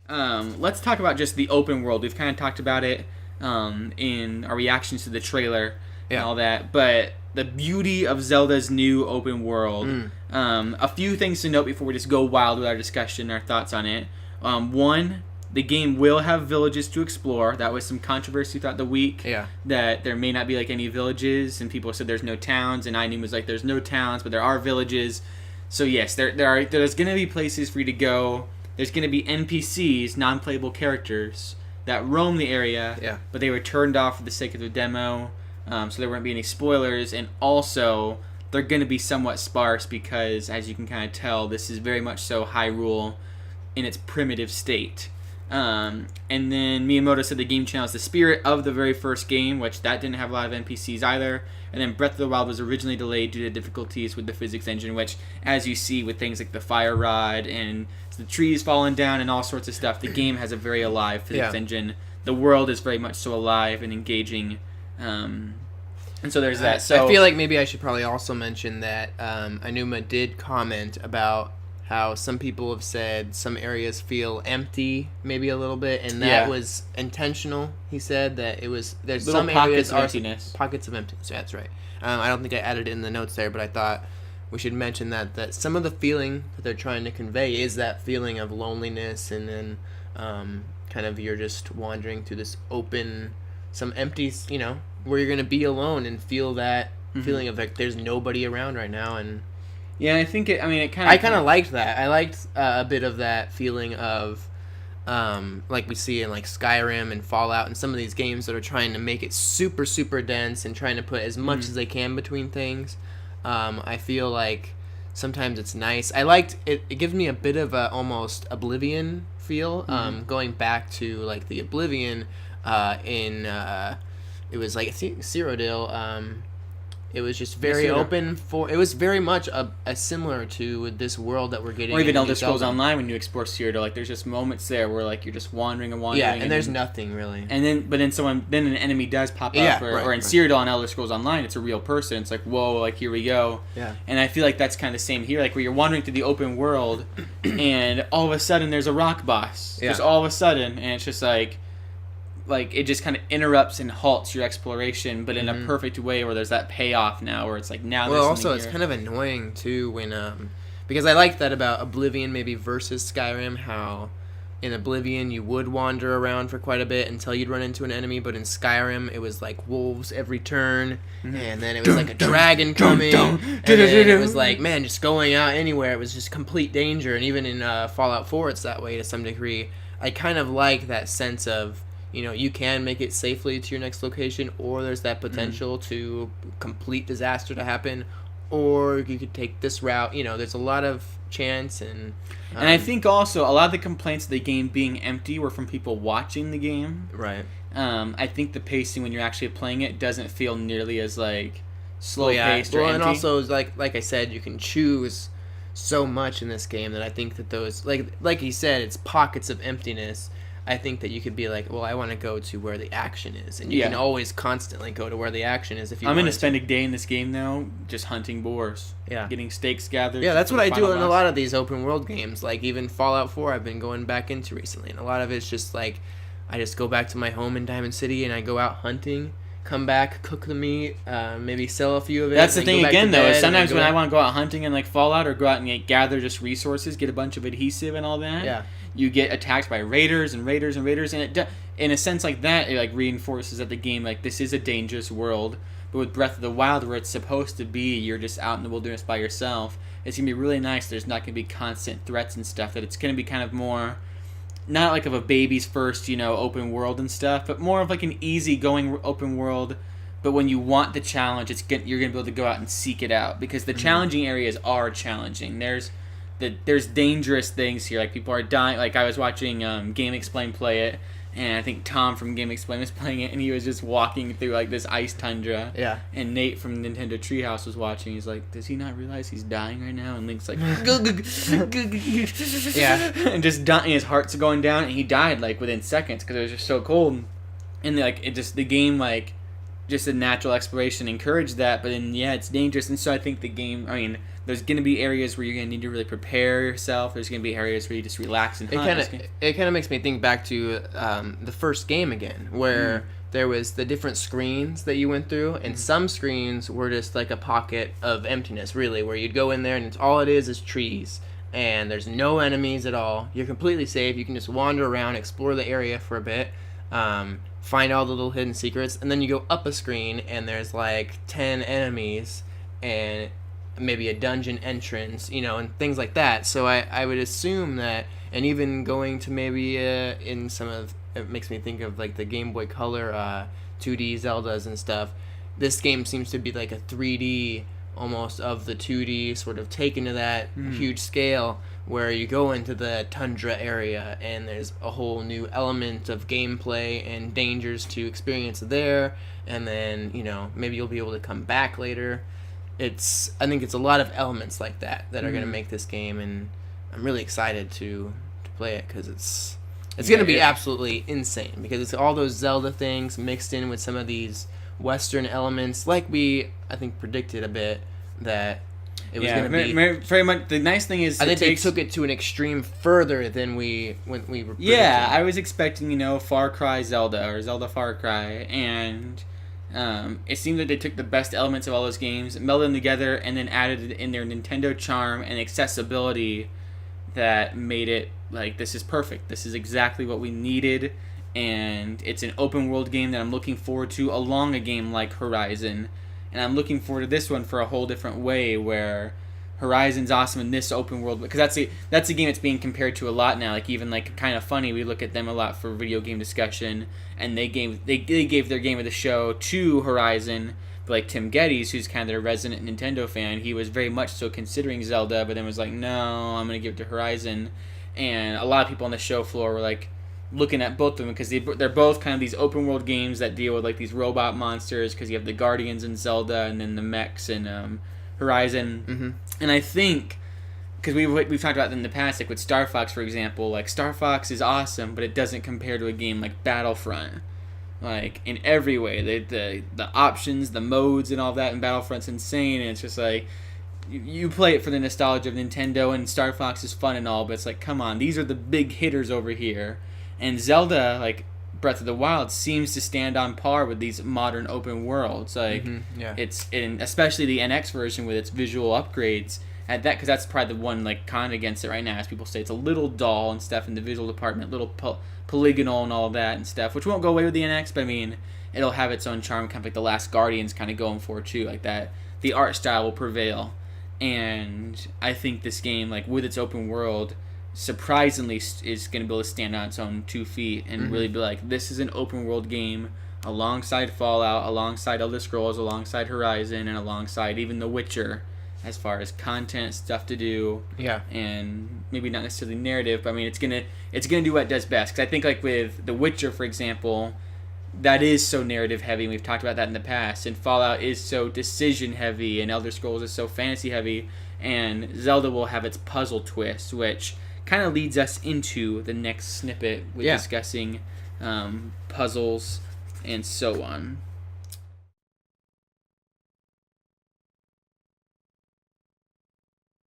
let's talk about just the open world. We've kind of talked about it in our reactions to the trailer and all that, but the beauty of Zelda's new open world. A few things to note before we just go wild with our discussion, our thoughts on it. One, the game will have villages to explore. That was some controversy throughout the week. Yeah. That there may not be like any villages, and people said there's no towns, and Ainin was like, there's no towns, but there are villages. So yes, there's going to be places for you to go. There's going to be NPCs, non-playable characters, that roam the area, but they were turned off for the sake of the demo, so there won't be any spoilers, and also they're going to be somewhat sparse because, as you can kind of tell, this is very much so Hyrule in its primitive state. And then Miyamoto said the game channels the spirit of the very first game, which that didn't have a lot of NPCs either. And then Breath of the Wild was originally delayed due to difficulties with the physics engine, which, as you see with things like the fire rod and the trees falling down and all sorts of stuff, the game has a very alive physics engine. The world is very much so alive and engaging. And so there's that. So I feel like maybe I should probably also mention that Anuma did comment about how some people have said some areas feel empty, maybe a little bit, and that was intentional. He said that it was there's little some pockets areas of emptiness. Pockets of emptiness. Yeah, that's right. I don't think I added it in the notes there, but I thought we should mention that some of the feeling that they're trying to convey is that feeling of loneliness, and then kind of you're just wandering through this open, some empty, where you're gonna be alone and feel that feeling of like there's nobody around right now. And yeah, I think I kind of liked that. I liked a bit of that feeling of, like we see in like Skyrim and Fallout and some of these games that are trying to make it super, super dense and trying to put as much as they can between things. I feel like sometimes it's nice. I liked it. It gives me a bit of a almost Oblivion feel. Going back to like the Oblivion in it was like Cyrodiil. It was just very open for. It was very much a similar to this world that we're getting. Or even Elder Scrolls Online when you explore Cyrodiil, like there's just moments there where like you're just wandering and wandering. Yeah, and there's nothing really. And then an enemy does pop up, or in Cyrodiil on Elder Scrolls Online, it's a real person. It's like, whoa, like here we go. Yeah. And I feel like that's kind of the same here, like where you're wandering through the open world, and all of a sudden there's a rock boss. Just all of a sudden, and it's just like it just kind of interrupts and halts your exploration, but in a perfect way where there's that payoff now, where it's like now. Well, also it's kind of annoying too when because I like that about Oblivion maybe versus Skyrim, how in Oblivion you would wander around for quite a bit until you'd run into an enemy, but in Skyrim it was like wolves every turn, and then it was like a dragon coming, and then it was like, man, just going out anywhere, it was just complete danger. And even in Fallout 4 it's that way to some degree. I kind of like that sense of, you can make it safely to your next location, or there's that potential to complete disaster to happen, or you could take this route. There's a lot of chance. And I think also a lot of the complaints of the game being empty were from people watching the game. Right. I think the pacing when you're actually playing it doesn't feel nearly as like slow-paced or empty. And also, like I said, you can choose so much in this game that I think that those, like you said, it's pockets of emptiness. I think that you could be like, well, I want to go to where the action is, and you can always constantly go to where the action is if you. I'm going to spend a day in this game now just hunting boars. Yeah. Getting stakes gathered. Yeah, that's what I do in a lot of these open world games. Like even Fallout 4, I've been going back into recently, and a lot of it's just like, I just go back to my home in Diamond City and I go out hunting, come back, cook the meat, maybe sell a few of it. That's the thing again, though. Is sometimes when I want to go out hunting and like Fallout, or go out and gather just resources, get a bunch of adhesive and all that. Yeah. You get attacked by raiders, and it in a sense like that, it like reinforces that the game, like, this is a dangerous world. But with Breath of the Wild, where it's supposed to be, you're just out in the wilderness by yourself. It's gonna be really nice. There's not gonna be constant threats and stuff. That it's gonna be kind of more, not like of a baby's first, open world and stuff, but more of like an easy going open world. But when you want the challenge, you're gonna be able to go out and seek it out, because the challenging areas are challenging. There's dangerous things here. Like, people are dying. Like, I was watching Game Explain play it, and I think Tom from Game Explain was playing it, and he was just walking through like this ice tundra. Yeah. And Nate from Nintendo Treehouse was watching. He's like, does he not realize he's dying right now? And Link's like, yeah. And just dying. His heart's going down, and he died like within seconds because it was just so cold. And the game, like, just a natural exploration encouraged that, but then it's dangerous. And so I think the there's going to be areas where you're going to need to really prepare yourself. There's going to be areas where you just relax and hunt. It kind of makes me think back to the first game again, where there was the different screens that you went through, and some screens were just like a pocket of emptiness, really, where you'd go in there and all it is trees, and there's no enemies at all. You're completely safe. You can just wander around, explore the area for a bit, find all the little hidden secrets, and then you go up a screen and there's like 10 enemies and maybe a dungeon entrance, and things like that. So I would assume that, and even going to maybe in some of, it makes me think of like the Game Boy Color 2D Zeldas and stuff. This game seems to be like a 3D almost of the 2D, sort of taken to that huge scale, where you go into the tundra area and there's a whole new element of gameplay and dangers to experience there, and then maybe you'll be able to come back later. I think it's a lot of elements like that are going to make this game, and I'm really excited to play it, because it's going to be absolutely insane, because it's all those Zelda things mixed in with some of these Western elements, like I think predicted a bit that it was going to be. Very much. The nice thing is, I think they took it to an extreme further than we were predicting. Yeah, I was expecting Far Cry Zelda or Zelda Far Cry, and it seemed that they took the best elements of all those games, melded them together, and then added in their Nintendo charm and accessibility that made it like, this is perfect. This is exactly what we needed. And it's an open world game that I'm looking forward to, along a game like Horizon. And I'm looking forward to this one for a whole different way, where Horizon's awesome in this open world, because that's a game that's being compared to a lot now. Like, even like Kind of Funny, we look at them a lot for video game discussion, and they gave their game of the show to Horizon. But like Tim Geddes, who's kind of their resident Nintendo fan, he was very much so considering Zelda, but then was like, no, I'm gonna give it to Horizon. And a lot of people on the show floor were like, looking at both of them, because they're both kind of these open world games that deal with like these robot monsters, because you have the Guardians in Zelda and then the mechs in Horizon. And I think, because we've talked about it in the past, like with Star Fox, for example, like Star Fox is awesome, but it doesn't compare to a game like Battlefront. Like, in every way, the options, the modes, and all that in Battlefront's insane, and it's just like, you play it for the nostalgia of Nintendo, and Star Fox is fun and all, but it's like, come on, these are the big hitters over here. And Zelda, like Breath of the Wild, seems to stand on par with these modern open worlds. Like, it's in, especially the NX version with its visual upgrades. At that, because that's probably the one like con against it right now, as people say it's a little dull and stuff in the visual department, little polygonal and all that and stuff, which won't go away with the NX. But I mean, it'll have its own charm, kind of like the Last Guardian's kind of going for too, like that. The art style will prevail, and I think this game, like with its open world, surprisingly is going to be able to stand on its own 2 feet and really be like, this is an open world game alongside Fallout, alongside Elder Scrolls, alongside Horizon, and alongside even The Witcher, as far as content, stuff to do, and maybe not necessarily narrative, but I mean, it's gonna do what it does best. Because I think like with The Witcher, for example, that is so narrative heavy, and we've talked about that in the past, and Fallout is so decision heavy, and Elder Scrolls is so fantasy heavy, and Zelda will have its puzzle twist, which kind of leads us into the next snippet with discussing puzzles and so on.